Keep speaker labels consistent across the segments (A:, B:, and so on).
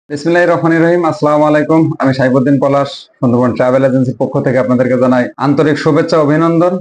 A: বিসমিল্লাহির রহমানির রহিম। আসসালামু আলাইকুম। আমি সাইফুদ্দিন পলাশ, সুন্দরবন ট্রাভেল এজেন্সির পক্ষ থেকে আপনাদেরকে জানাই আন্তরিক শুভেচ্ছা ও অভিনন্দন।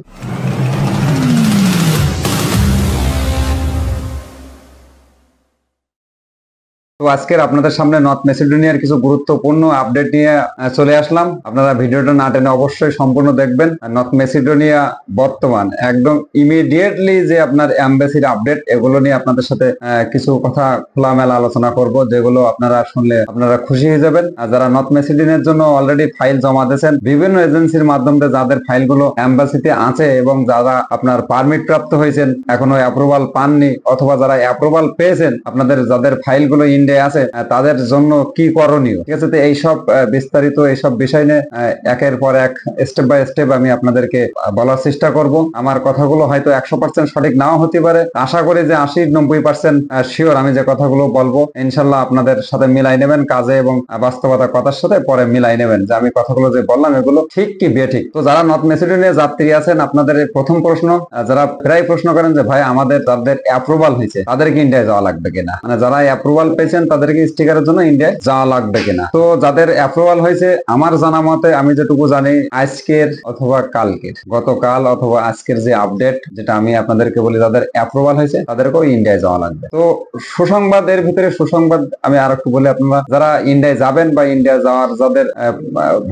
A: তো আজকের আপনাদের সামনে নর্থ মেসিডোনিয়ার কিছু গুরুত্বপূর্ণ আপডেট নিয়ে চলে আসলাম। আপনারা ভিডিওটা না টেনে অবশ্যই সম্পূর্ণ দেখবেন। নর্থ মেসিডোনিয়া বর্তমান একদম ইমিডিয়েটলি যে আপনার এমবাসির আপডেট, এগুলো নিয়ে আপনাদের সাথে কিছু কথা খোলামেলা আলোচনা করব, যেগুলো আপনারা শুনলে আপনারা খুশি হয়ে যাবেন। আর যারা নর্থ মেসিডোনিয়ার জন্য অলরেডি ফাইল জমা দিয়েছেন বিভিন্ন এজেন্সির মাধ্যমে, যাদের ফাইলগুলো এমবাসিতে আছে এবং যারা আপনার পারমিট প্রাপ্ত হয়েছেন এখনো অ্যাপ্রুভাল পাননি, অথবা যারা অ্যাপ্রুভাল পেয়েছেন, আপনাদের যাদের ফাইলগুলো ইন্ডিয়া আছে তাদের জন্য কি করণীয়, ঠিক আছে? তো এইসব বিস্তারিত এইসব বিষয় নিয়ে একের পর এক স্টেপ বাই স্টেপ আমি আপনাদেরকে বলার চেষ্টা করব। আমার কথাগুলো হয়তো 100% সঠিক নাও হতে পারে, আশা করি যে 80-90% শিওর আমি যে কথাগুলো বলবো ইনশাল্লাহ আপনাদের সাথে মিলাই নেবেন কাজে এবং বাস্তবতা কথার সাথে পরে মিলাই নেবেন যে আমি কথাগুলো যে বললাম এগুলো ঠিক কি বেঠিক। তো যারা নর্থ মেসিডোনিয়া যাত্রী আছেন, আপনাদের প্রথম প্রশ্ন, যারা প্রায় প্রশ্ন করেন যে ভাই আমাদের যাদের অ্যাপ্রুভাল হয়েছে তাদেরকে ইন্ডিয়ায় যাওয়া লাগবে কিনা, মানে যারা অ্যাপ্রুভাল পেয়েছেন তাদেরকে স্টিকারের জন্য ইন্ডিয়ায় যাওয়া লাগবে কিনা। তো যাদের অ্যাপ্রুভাল হয়েছে, আমার জানা মতে আমি যেটুকু জানি আজকের অথবা কালকের, গতকাল অথবা আজকের যে আপডেট, যেটা আমি আপনাদেরকে বলি, যাদের অ্যাপ্রুভাল হয়েছে তাদেরকেও ইন্ডিয়ায় যাওয়া লাগবে। তো সুসংবাদ, এর ভিতরে সুসংবাদ আমি আর একটু বলি। আপনারা যারা ইন্ডিয়ায় যাবেন বা ইন্ডিয়া যাওয়ার যাদের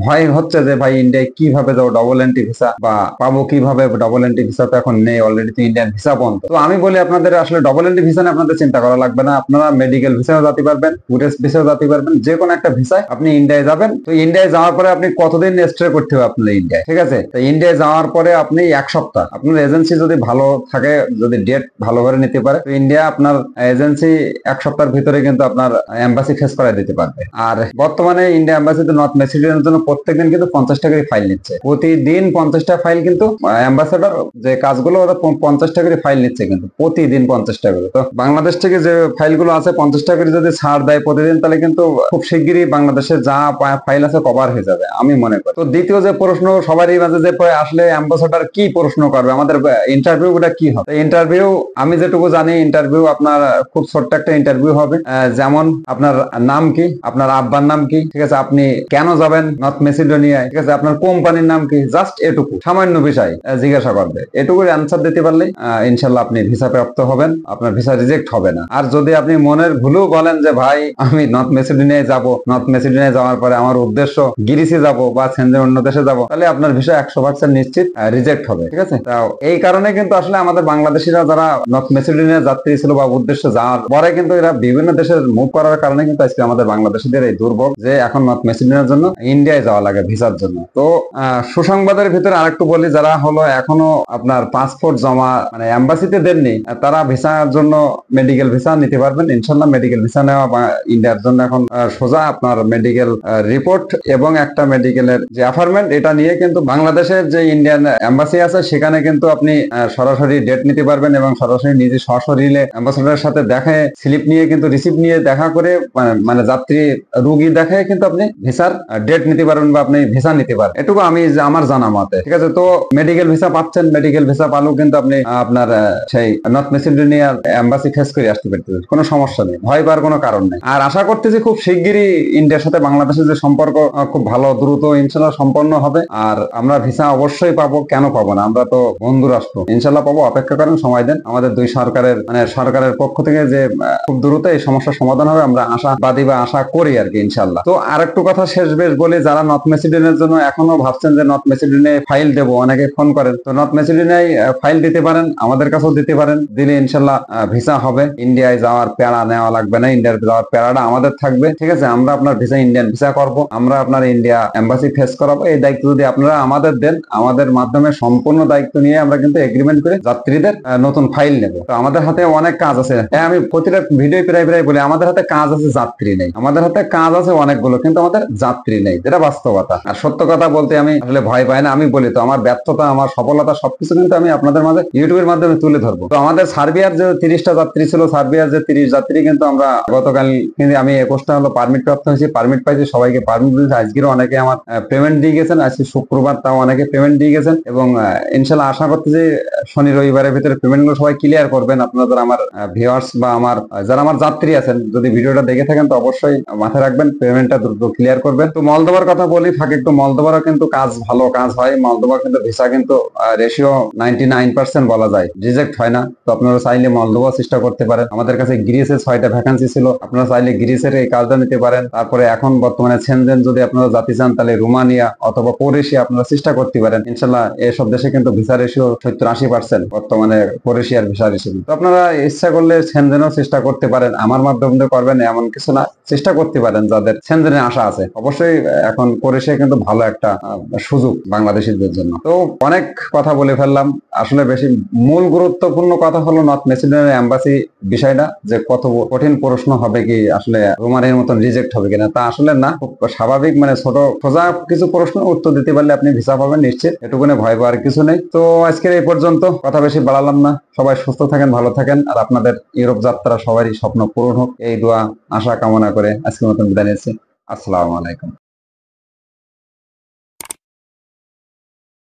A: ভয় হচ্ছে যে ভাই ইন্ডিয়ায় কিভাবে যাবো, ডবল এন্ট্রি ভিসা বা পাবো কিভাবে, ডবল এন্ট্রি ভিসা তো এখন নেই, অলরেডি তো ইন্ডিয়ান ভিসা বন্ধ। তো আমি বলি আপনাদের আসলে ডবল এন্ট্রি ভিসা নিয়ে আপনাদের চিন্তা করা লাগবে না। আপনারা মেডিকেল ভিসাও যেতে পারবেন, টুরিস্ট ভিসাও যেতে পারবেন, যে কোনো একটা ভিসায় আপনি ইন্ডিয়ায় যাবেন। তো ইন্ডিয়ায় যাওয়ার পরে আপনি কতদিন স্টে করতে হবে আপনার ইন্ডিয়ায়, ঠিক আছে? তো ইন্ডিয়ায় যাওয়ার পরে আপনি 1 সপ্তাহ, আপনার এজেন্সি যদি ভালো থাকে, যদি ডেট ভালো করে নিতে পারে, তো ইন্ডিয়া আপনার এজেন্সি 1 সপ্তাহের ভিতরে কিন্তু আপনার এম্বাসি ফেস করাই দিতে পারবে। আর বর্তমানে ইন্ডিয়া এম্বাসিতে নর্থ মেসিডোনিয়ার জন্য প্রত্যেকদিন কিন্তু 50 টাকা ফাইল নিচ্ছে, প্রতিদিন 50টা ফাইল কিন্তু অ্যাম্বাসেডর যে কাজগুলো ওরা 50 টাকা করে ফাইল নিচ্ছে, কিন্তু প্রতিদিন 50 টাকা করে। তো বাংলাদেশ থেকে যে ফাইলগুলো আছে 50 টাকা করে যদি ছাড় দেয় প্রতিদিন, তাহলে কিন্তু খুব শিগগিরই বাংলাদেশের যা ফাইল আছে কভার হয়ে যাবে আমি মনে করি। তো দ্বিতীয় যে প্রশ্ন সবারই মাঝে যে আসলে অ্যাম্বাসেডর কি প্রশ্ন করবে, আমাদের ইন্টারভিউটা কি হবে। ইন্টারভিউ আমি যেটুকু জানি, ইন্টারভিউ আপনার খুব ছোট্ট একটা ইন্টারভিউ হবে। যেমন আপনার নাম কি, আপনার আব্বার নাম কি, ঠিক আছে, আপনি কেন যাবেন নর্থ মেসিডোনিয়ায়, ঠিক আছে, আপনার কোম্পানির নাম কি, জাস্ট এটুকু সামান্য বিষয় জিজ্ঞাসা করবে। এটুকু অ্যান্সার দিতে পারলে ইনশাল্লাহ আপনি ভিসা প্রাপ্ত হবেন, আপনার ভিসা রিজেক্ট হবে না। আর যদি আপনি মনের ভুলেও বলেন যে ভাই আমি নর্থ মেসিডোনিয়ায় যাব, নর্থ মেসিডোনিয়ায় যাওয়ার পরে আমার উদ্দেশ্য গিরিসে যাব বা সেন্ডের অন্য দেশে যাব, তাহলে আপনার ভিসা 100% নিশ্চিত রিজেক্ট হবে, ঠিক আছে? তাও এই কারণে কিন্তু আসলে আমাদের বাংলাদেশিরা যারা নর্থ মেসিডোনিয়া যাত্রী ছিল বা উদ্দেশ্য যাওয়ার পরে কিন্তু এরা বিভিন্ন দেশের মুভ করার কারণে কিন্তু আজকে আমাদের বাংলাদেশিদের এই দুর্ভোগ যে এখন নর্থ মেসিডোনিয়ার জন্য ইন্ডিয়ায় যাওয়া লাগে ভিসার জন্য। তো সুসংবাদের ভিতরে আরেকটু বলি, যারা হলো এখনো আপনার পাসপোর্ট জমা মানে এম্বাসিতে দেননি, তারা ভিসার জন্য মেডিকেল ভিসা নিতে পারবেন ইনশাল্লাহ। মেডিকেল ভিসা নেওয়া বা ইন্ডিয়ার জন্য এখন সোজা আপনার মেডিকেল রিপোর্ট এবং একটা মেডিকেলের যে অ্যাফারমেন্ট, এটা নিয়ে কিন্তু বাংলাদেশের যে ইন্ডিয়ান এম্বাসি আছে সেখানে কিন্তু আপনি সরাসরি ডেট নিতে পারবেন এবং সরাসরি নিজে সশরীরে অ্যাম্বাসেডারের সাথে দেখে স্লিপ নিয়ে কিন্তু রিসিপ্ট নিয়ে দেখা করে মানে যাত্রী রুগী দেখে কিন্তু আপনি ভিসার ডেট নিতে পারবেন বা আপনি ভিসা নিতে পারেন। এটুকু আমি আমার জানা মতে, ঠিক আছে? তো মেডিকেল ভিসা পাচ্ছেন, মেডিকেল ভিসা পালেও কিন্তু আপনি আপনার সেই নর্থ মেসিডোনিয়ার এম্বাসি ফেস করে আসতে পারতেন, কোনো সমস্যা নেই, ভয় পাওয়ার কোনো কারণ নেই। আর আশা করতেছি খুব শিগগিরই ইন্ডিয়ার সাথে বাংলাদেশের যে সম্পর্ক খুব ভালো দ্রুত ইনশাল্লাহ সম্পন্ন হবে। আর আমরা ভিসা অবশ্যই পাবো, কেন পাবো না? আমরা তো বন্ধু রাষ্ট্র, ইনশাল্লাহ পাবো। অপেক্ষা করেন, সময় দেন। আমাদের দুই সরকারের মানে সরকারের পক্ষ থেকে যে খুব দ্রুত এই সমস্যার সমাধান হবে আমরা আশাবাদী বা আশা করি আর কি ইনশাল্লাহ। তো আরেকটু কথা শেষ বেশ বলি, যারা নর্থ মেসিডোনিয়ার জন্য এখনো ভাবছেন যে নর্থ মেসিডোনিয়ায় ফাইল দেবো, অনেকে ফোন করেন, তো নর্থ মেসিডোনিয়ায় ফাইল দিতে পারেন, আমাদের কাছেও দিতে পারেন, দিলে ইনশাল্লাহ ভিসা হবে। ইন্ডিয়ায় যাওয়ার প্যারা নেওয়া লাগবে না, ইন্ডিয়ার যাওয়ার প্যারাটা আমাদের থাকবে, ঠিক আছে? আমরা আপনার ভিসা ইন্ডিয়ান ভিসা করব, আমরা আপনার ইন্ডিয়া এম্বাসি ফেস করাবো। এই দায়িত্ব যদি আপনারা আমাদের দেন, আমাদের মাধ্যমে সম্পূর্ণ দায়িত্ব নিয়ে আমরা কিন্তু এগ্রিমেন্ট করে যাত্রীদের নতুন ফাইল নেব। তো আমাদের হাতে অনেক কাজ আছে। আমি প্রতিটা ভিডিও প্রায় বলি আমাদের হাতে কাজ আছে, যাত্রী নেই। আমাদের হাতে কাজ আছে অনেকগুলো, কিন্তু আমাদের যাত্রী নেই, যেটা বাস্তবতা। আর সত্য কথা বলতে আমি আসলে ভয় পাই না। আমি বলি তো আমার ব্যর্থতা, আমার সফলতা সবকিছু কিন্তু আমি আপনাদের মাঝে ইউটিউবের মাধ্যমে তুলে ধরবো। তো আমাদের সার্বিয়ার যে 30টা যাত্রী ছিল, সার্বিয়ার যে 30 যাত্রী কিন্তু আমরা গতকাল কিন্তু আমি 21টা হলো পারমিট প্রাপ্ত হয়েছি, পারমিট পাইছি, সবাইকে পারমিট দিয়েছি। আজকেরও অনেকে আমার পেমেন্ট দিয়ে গেছেন, আজকে শুক্রবার, তাও অনেকে পেমেন্ট দিয়ে গেছেন এবং ইনশাল্লাহ আশা করতে যে শনি রবিবারের ভিতরে পেমেন্ট গুলো সবাই ক্লিয়ার করবেন। আপনারা যারা আমার ভিউয়ার্স বা যারা আমার যাত্রী আছেন, যদি ভিডিওটা দেখে থাকেন তো অবশ্যই মাথায় রাখবেন পেমেন্টটা দ্রুত ক্লিয়ার করবেন। তো মলদোবার কথা বলি ফাঁকে একটু, মলদোবারও কিন্তু কাজ ভালো কাজ হয়। মলদোবার কিন্তু ভিসা কিন্তু রেশিও 99% বলা যায় রিজেক্ট হয় না। তো আপনারা চাইলে মলদোবা চেষ্টা করতে পারেন। আমাদের কাছে গ্রিসের 6টা ভ্যাকান্সি ছিল, আপনারা চাইলে গ্রিসের এই কাজটা নিতে পারেন। তারপরে এখন বর্তমানে সেনজেন যদি আপনারা জাতি চান তাহলে রোমানিয়া অথবা ক্রোয়েশিয়া আপনারা চেষ্টা করতে পারেন। ইনশাল্লাহ এসব দেশে কিন্তু ভিসা রেশিও 70-80% বর্তমানে ক্রোয়েশিয়ার ভিসা রেশিও। তো আপনারা ইচ্ছা করলে সেনজেনও চেষ্টা করতে পারেন, আমার মাধ্যমে করবেন এমন কিছু না, চেষ্টা করতে পারেন যাদের সেনজেনে আশা আছে। অবশ্যই এখন ক্রোয়েশিয়া কিন্তু ভালো একটা সুযোগ বাংলাদেশিদের জন্য। তো অনেক কথা বলে ফেললাম, আসলে বেশি মূল গুরুত্বপূর্ণ কথা হলো নর্থ মেসিডোনিয়ার এম্বাসি বিষয়টা, যে কত কঠিন প্রশ্ন হবে কি আসলে রোমানিয়ার মতন রিজেক্ট হবে কিনা। তা আসলে না, খুব স্বাভাবিক, মানে ছোট সোজা কিছু প্রশ্ন উত্তর দিতে পারলে আপনি ভিসা পাবেন নিশ্চিত, এটুকুনে ভয় পাওয়ার কিছু নেই। তো আজকের এই পর্যন্ত, কথা বেশি বাড়ালাম না। সবাই সুস্থ থাকেন, ভালো থাকেন, আর আপনাদের ইউরোপ যাত্রা সবারই স্বপ্ন পূরণ হোক এই দোয়া আশা কামনা করে আজকের মতন বিদায় নিচ্ছি। আসসালামু আলাইকুম।